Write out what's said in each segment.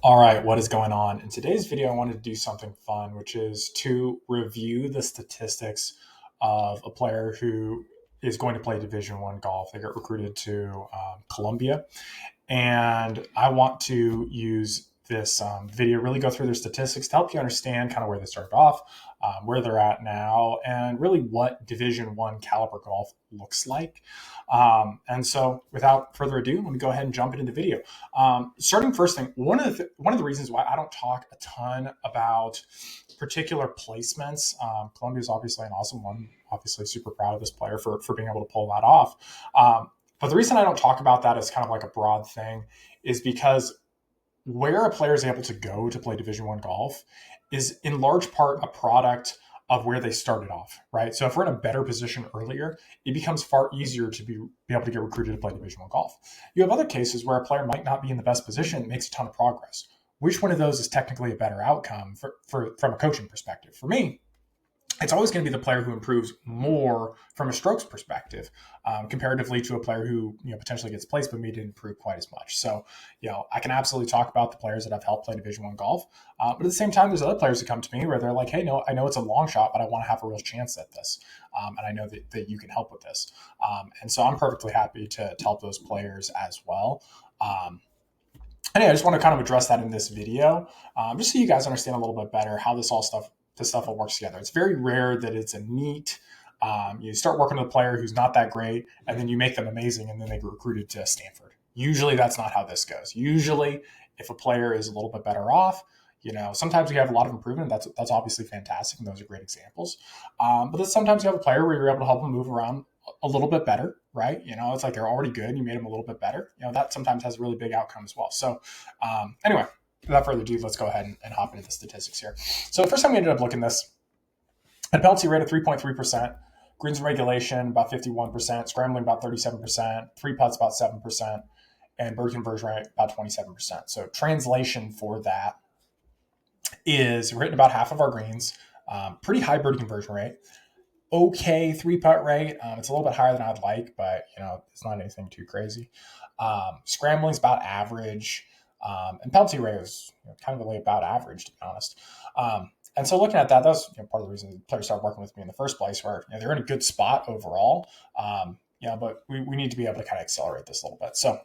All right, what is going on? In today's video, I wanted to do something fun, which is to review the statistics of a player who is going to play Division One golf. They got recruited to Columbia, and I want to use this video, really go through their statistics to help you understand kind of where they started off, where they're at now, and really what Division One caliber golf looks like. And so, without further ado, let me go ahead and jump into the video. Starting first thing, one of the reasons why I don't talk a ton about particular placements. Columbia is obviously an awesome one. Obviously, super proud of this player for being able to pull that off. But the reason I don't talk about that as kind of like a broad thing is because where a player is able to go to play Division One golf is in large part a product of where they started off, right? So if we're in a better position earlier, it becomes far easier to be able to get recruited to play Division One golf. You have other cases where a player might not be in the best position, makes a ton of progress. Which one of those is technically a better outcome from a coaching perspective? For me, it's always going to be the player who improves more from a strokes perspective, comparatively to a player who potentially gets placed but may didn't improve quite as much. So, I can absolutely talk about the players that I've helped play Division One golf, but at the same time, there's other players that come to me where they're like, "Hey, no, I know it's a long shot, but I want to have a real chance at this, and I know that you can help with this." And so, I'm perfectly happy to help those players as well. Anyway, I just want to kind of address that in this video, just so you guys understand a little bit better how this stuff all works together. It's very rare that it's a neat. You start working with a player who's not that great, and then you make them amazing, and then they get recruited to Stanford. Usually, that's not how this goes. Usually, if a player is a little bit better off, sometimes you have a lot of improvement. That's obviously fantastic, and those are great examples. But then sometimes you have a player where you're able to help them move around a little bit better, right? It's like they're already good and you made them a little bit better. That sometimes has a really big outcome as well. So anyway, without further ado, let's go ahead and hop into the statistics here. So the first time we ended up looking at this, a penalty rate of 3.3%, greens and regulation about 51%, scrambling about 37%, free putts about 7%, and birdie conversion rate about 27%. So translation for that is we're hitting about half of our greens, pretty high birdie conversion rate, okay three putt rate. It's a little bit higher than I'd like, but it's not anything too crazy. Scrambling's about average, and penalty rate is kind of really about average, to be honest. And so looking at that, that's part of the reason the players started working with me in the first place, where they're in a good spot overall. But we need to be able to kind of accelerate this a little bit. So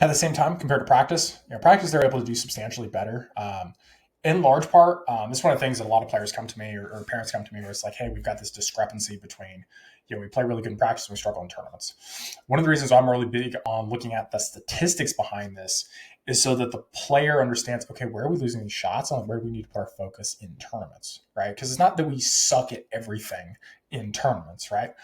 at the same time, compared to practice, practice they're able to do substantially better. In large part, this is one of the things that a lot of players come to me or parents come to me where it's like, hey, we've got this discrepancy between, we play really good in practice and we struggle in tournaments. One of the reasons I'm really big on looking at the statistics behind this is so that the player understands, okay, where are we losing these shots and where do we need to put our focus in tournaments, right? Because it's not that we suck at everything in tournaments, right?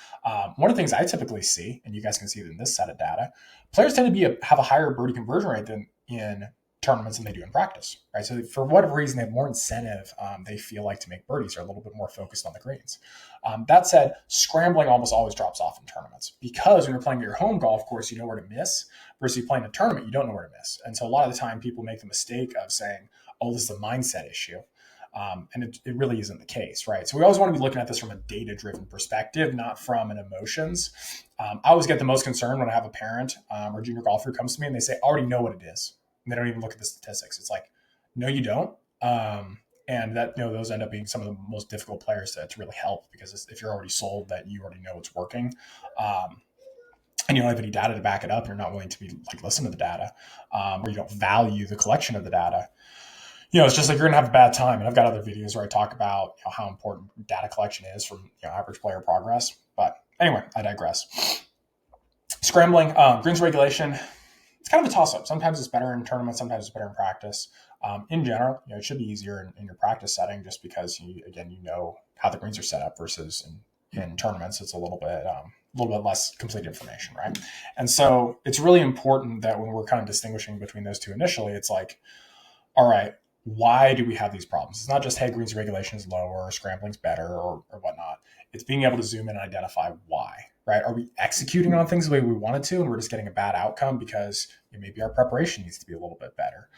One of the things I typically see, and you guys can see it in this set of data, players tend to have a higher birdie conversion rate than in tournaments than they do in practice, right? So for whatever reason, they have more incentive. They feel like to make birdies are a little bit more focused on the greens. That said, scrambling almost always drops off in tournaments because when you're playing your home golf course, you know where to miss, versus you play in a tournament, you don't know where to miss. And so a lot of the time people make the mistake of saying, oh, this is a mindset issue. And it really isn't the case, right? So we always want to be looking at this from a data-driven perspective, not from an emotions. I always get the most concerned when I have a parent or junior golfer who comes to me and they say, I already know what it is. And they don't even look at the statistics. It's like, no, you don't. And that, those end up being some of the most difficult players to really help, because if you're already sold that you already know it's working, and you don't have any data to back it up, and you're not willing to listen to the data, or you don't value the collection of the data, it's just like you're going to have a bad time. And I've got other videos where I talk about how important data collection is from average player progress. But anyway, I digress. Scrambling, greens regulation, it's kind of a toss-up. Sometimes it's better in tournaments, sometimes it's better in practice. In general, it should be easier in your practice setting, just because you know how the greens are set up, versus in tournaments, it's a little bit less complete information, right? And so it's really important that when we're kind of distinguishing between those two initially, it's like, all right, why do we have these problems? It's not just, hey, greens regulation is lower, or scrambling's better, or whatnot. It's being able to zoom in and identify why, right? Are we executing on things the way we wanted to, and we're just getting a bad outcome because maybe our preparation needs to be a little bit better?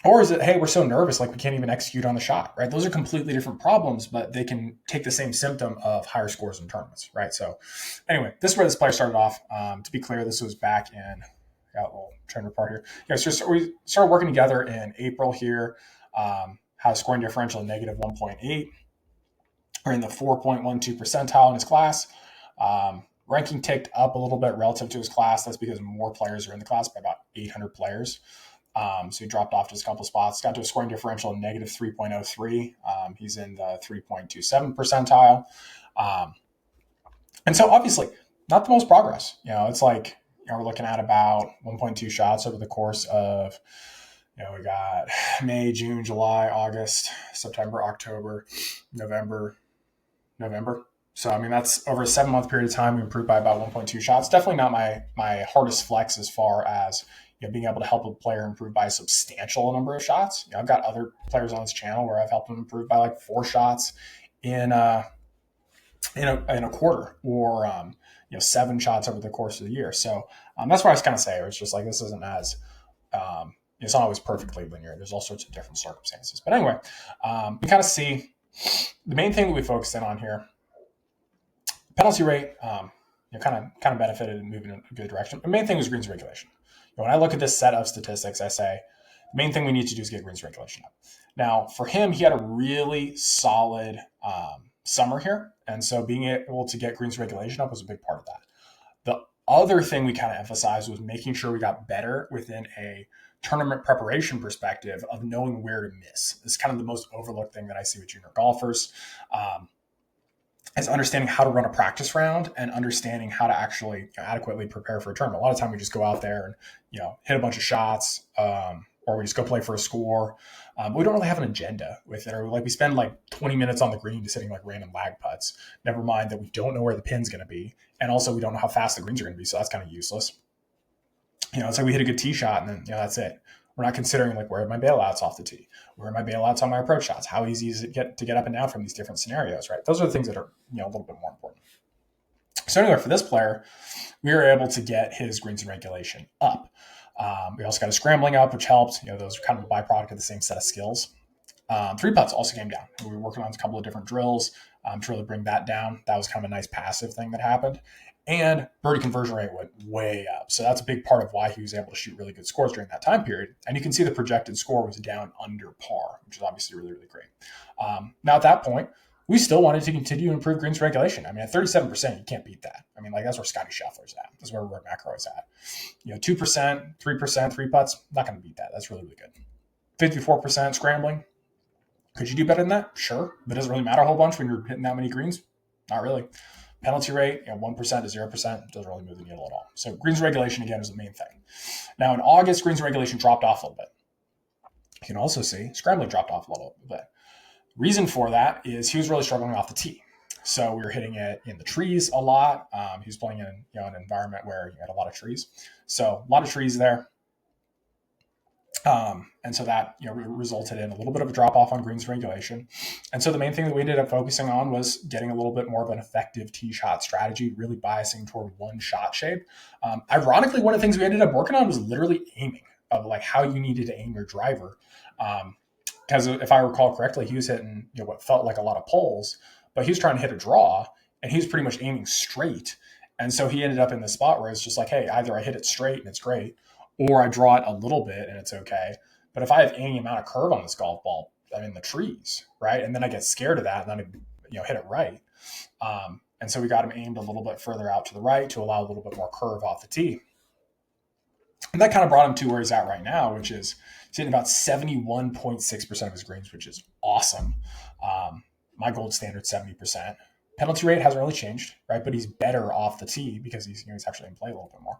Or is it, hey, we're so nervous, like we can't even execute on the shot, right? Those are completely different problems, but they can take the same symptom of higher scores in tournaments, right? So anyway, this is where this player started off. To be clear, this was back in, got a little trend report here. Yeah, so we started working together in April here. Had a scoring differential of negative 1.8. We're in the 4.12 percentile in his class. Ranking ticked up a little bit relative to his class. That's because more players are in the class by about 800 players. So he dropped off just a couple spots, got to a scoring differential of negative 3.03. He's in the 3.27 percentile. And so obviously not the most progress. It's like, we're looking at about 1.2 shots over the course of, we got May, June, July, August, September, October, November. So, that's over a 7-month period of time. We improved by about 1.2 shots. Definitely not my hardest flex as far as being able to help a player improve by a substantial number of shots. I've got other players on this channel where I've helped them improve by like 4 shots in a quarter, or 7 shots over the course of the year. So that's why I was kind of saying, it's just like, this isn't as it's not always perfectly linear. There's all sorts of different circumstances. But anyway, you kind of see the main thing that we focused in on here. Penalty rate, kind of benefited and moving in a good direction. The main thing was greens regulation. When I look at this set of statistics, I say the main thing we need to do is get greens regulation up. Now, for him, he had a really solid summer here, and so being able to get greens regulation up was a big part of that. The other thing we kind of emphasized was making sure we got better within a tournament preparation perspective of knowing where to miss. This is kind of the most overlooked thing that I see with junior golfers. Is understanding how to run a practice round and understanding how to actually adequately prepare for a tournament. A lot of time we just go out there and hit a bunch of shots, or we just go play for a score. But we don't really have an agenda with it, or like we spend like 20 minutes on the green just hitting like random lag putts. Never mind that we don't know where the pin's going to be, and also we don't know how fast the greens are going to be, so that's kind of useless. It's like we hit a good tee shot and then that's it. We're not considering like, where are my bailouts off the tee? Where are my bailouts on my approach shots? How easy is it to get up and down from these different scenarios, right? Those are the things that are a little bit more important. So anyway, for this player, we were able to get his greens and regulation up. We also got his scrambling up, which helped. Those are kind of a byproduct of the same set of skills. 3 putts also came down. We were working on a couple of different drills to really bring that down. That was kind of a nice passive thing that happened. And birdie conversion rate went way up. So that's a big part of why he was able to shoot really good scores during that time period. And you can see the projected score was down under par, which is obviously really, really great. Now at that point, we still wanted to continue to improve greens regulation. At 37%, you can't beat that. That's where Scotty Scheffler's at. That's where Rory McIlroy's at. 2%, 3%, 3 putts, not going to beat that. That's really, really good. 54% scrambling. Could you do better than that? Sure. But it doesn't really matter a whole bunch when you're hitting that many greens. Not really. Penalty rate, 1% to 0%, doesn't really move the needle at all. So greens regulation, again, is the main thing. Now, in August, greens regulation dropped off a little bit. You can also see scrambling dropped off a little bit. Reason for that is he was really struggling off the tee. So we were hitting it in the trees a lot. He was playing in an environment where you had a lot of trees. So a lot of trees there. And so that resulted in a little bit of a drop off on greens regulation. And so the main thing that we ended up focusing on was getting a little bit more of an effective tee shot strategy, really biasing toward one shot shape. Ironically, one of the things we ended up working on was literally aiming, of like how you needed to aim your driver. Because if I recall correctly, he was hitting what felt like a lot of poles, but he was trying to hit a draw, and he was pretty much aiming straight. And so he ended up in the spot where it's just like, hey, either I hit it straight and it's great, or I draw it a little bit and it's okay. But if I have any amount of curve on this golf ball, I'm in the trees, right? And then I get scared of that and then I hit it right. And so we got him aimed a little bit further out to the right to allow a little bit more curve off the tee. And that kind of brought him to where he's at right now, which is he's hitting about 71.6% of his greens, which is awesome. My gold standard, 70%. Penalty rate hasn't really changed, right? But he's better off the tee because he's actually in play a little bit more.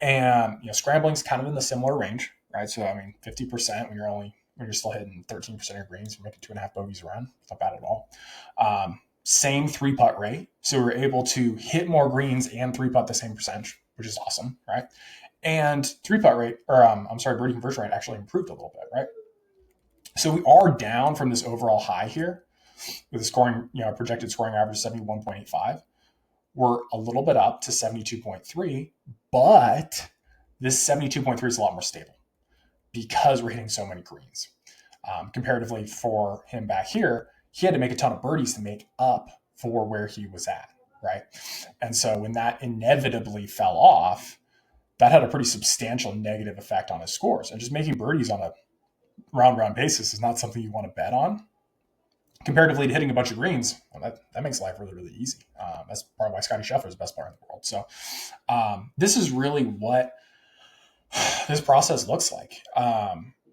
And scrambling's kind of in the similar range, right? So 50% when you're still hitting 13% of your greens, you're making 2.5 bogeys around. It's not bad at all. Same 3-putt rate, so we're able to hit more greens and 3-putt the same percentage, which is awesome, right? And 3-putt rate, birdie conversion rate actually improved a little bit, right? So we are down from this overall high here with a scoring, projected scoring average 71.85. We're a little bit up to 72.3, but this 72.3 is a lot more stable because we're hitting so many greens. Comparatively for him back here, he had to make a ton of birdies to make up for where he was at, right? And so when that inevitably fell off, that had a pretty substantial negative effect on his scores. And just making birdies on a round basis is not something you want to bet on. Comparatively to hitting a bunch of greens, well, that makes life really, really easy. That's part of why Scottie Scheffler is the best player in the world. So this is really what this process looks like.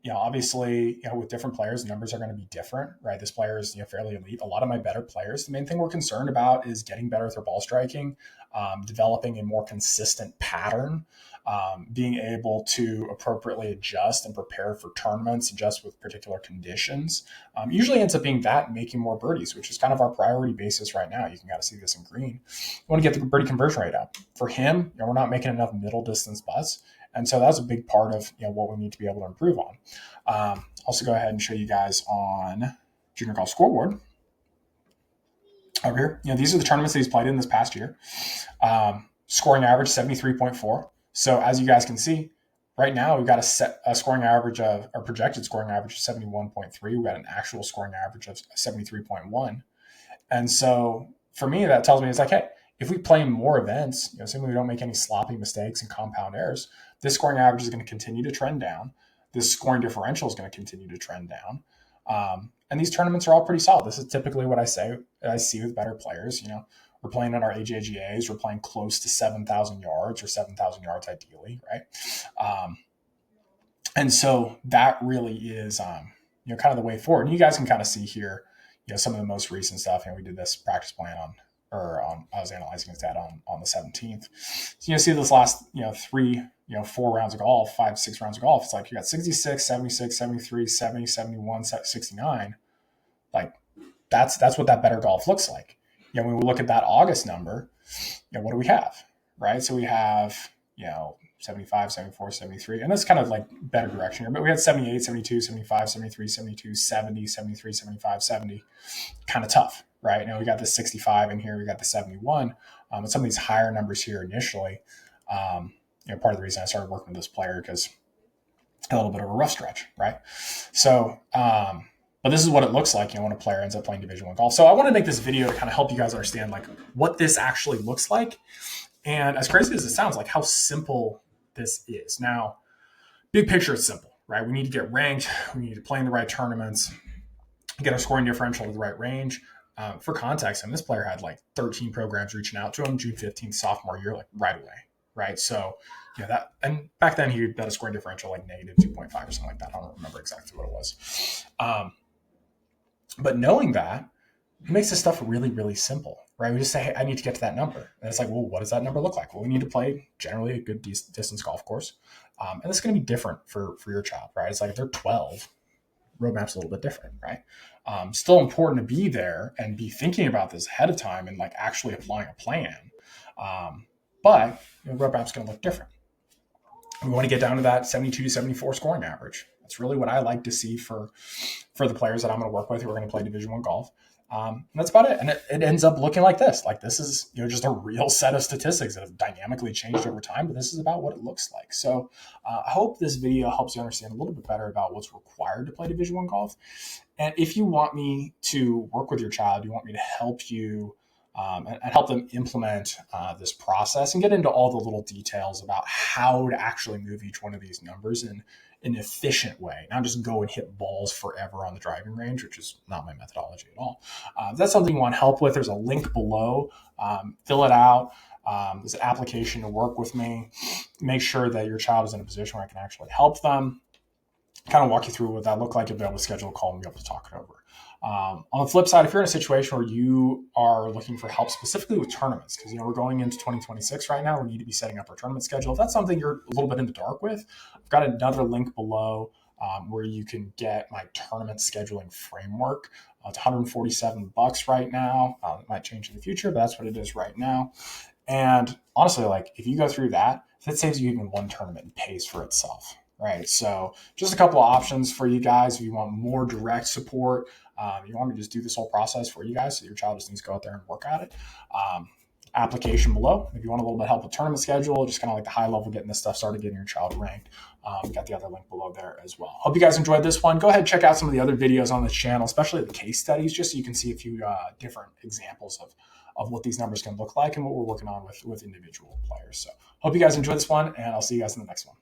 Obviously, with different players, the numbers are going to be different, right? This player is, fairly elite. A lot of my better players, the main thing we're concerned about is getting better with their ball striking, developing a more consistent pattern, being able to appropriately adjust and prepare for tournaments, adjust with particular conditions. Usually ends up being that and making more birdies, which is kind of our priority basis right now. You can kind of see this in green. We want to get the birdie conversion rate up. For him, we're not making enough middle distance putts. And so that's a big part of what we need to be able to improve on. Also go ahead and show you guys on Junior Golf Scoreboard. Over here, these are the tournaments that he's played in this past year. Scoring average 73.4. So as you guys can see, right now we've got a scoring average of, or projected scoring average of 71.3. We've got an actual scoring average of 73.1. And so for me, that tells me it's like, hey, if we play more events, assuming we don't make any sloppy mistakes and compound errors, this scoring average is going to continue to trend down. This scoring differential is going to continue to trend down. And these tournaments are all pretty solid. This is typically what I see with better players. We're playing in our AJGAs. We're playing close to 7,000 yards or 7,000 yards ideally, right? And so that really is, kind of the way forward. And you guys can kind of see here, some of the most recent stuff. We did this practice plan I was analyzing his data on the 17th. So see this last, 4 rounds of golf, 5-6 rounds of golf. It's like you got 66, 76, 73, 70, 71, 69. Like that's what that better golf looks like. When we look at that August number, what do we have, right? So we have, 75, 74, 73, and that's kind of like better direction here. But we had 78, 72, 75, 73, 72, 70, 73, 75, 70, kind of tough, right? Now we got the 65 in here, we got the 71. But some of these higher numbers here initially, part of the reason I started working with this player because a little bit of a rough stretch, right? So, but this is what it looks like, when a player ends up playing Division I golf. So I want to make this video to kind of help you guys understand like what this actually looks like. And as crazy as it sounds, like how simple this is. Now, big picture, it's simple, right? We need to get ranked. We need to play in the right tournaments, get our scoring differential to the right range. For context, and this player had like 13 programs reaching out to him June 15th, sophomore year, like right away, right? So, that, and back then he had a scoring differential like negative 2.5 or something like that. I don't remember exactly what it was. But knowing that, it makes this stuff really, really simple, right? We just say, hey, I need to get to that number. And it's like, well, what does that number look like? Well, we need to play generally a good distance golf course. And it's going to be different for your child, right? It's like if they're 12, roadmap's a little bit different, right? Still important to be there and be thinking about this ahead of time and like actually applying a plan. But roadmap's going to look different. We want to get down to that 72 to 74 scoring average. That's really what I like to see for the players that I'm going to work with who are going to play Division I golf. And that's about it. And it ends up looking like this. Like this is just a real set of statistics that have dynamically changed over time, but this is about what it looks like. So I hope this video helps you understand a little bit better about what's required to play Division I golf. And if you want me to work with your child, you want me to help you and help them implement this process and get into all the little details about how to actually move each one of these numbers in an efficient way, not just go and hit balls forever on the driving range, which is not my methodology at all. If that's something you want help with, there's a link below. Fill it out. There's an application to work with me. Make sure that your child is in a position where I can actually help them. Kind of walk you through what that looked like, and be able to schedule a call and be able to talk it over. On the flip side, if you're in a situation where you are looking for help specifically with tournaments, because we're going into 2026 right now, we need to be setting up our tournament schedule. If that's something you're a little bit in the dark with, I've got another link below where you can get my tournament scheduling framework. It's $147 right now. It might change in the future, but that's what it is right now. And honestly, like if you go through that, if it saves you even one tournament, it pays for itself. Right. So just a couple of options for you guys. If you want more direct support, you want me to just do this whole process for you guys. So your child just needs to go out there and work at it. Application below. If you want a little bit of help with tournament schedule, just kind of like the high level, getting this stuff started, getting your child ranked. Got the other link below there as well. Hope you guys enjoyed this one. Go ahead and check out some of the other videos on this channel, especially the case studies, just so you can see a few different examples of what these numbers can look like and what we're working on with individual players. So hope you guys enjoy this one, and I'll see you guys in the next one.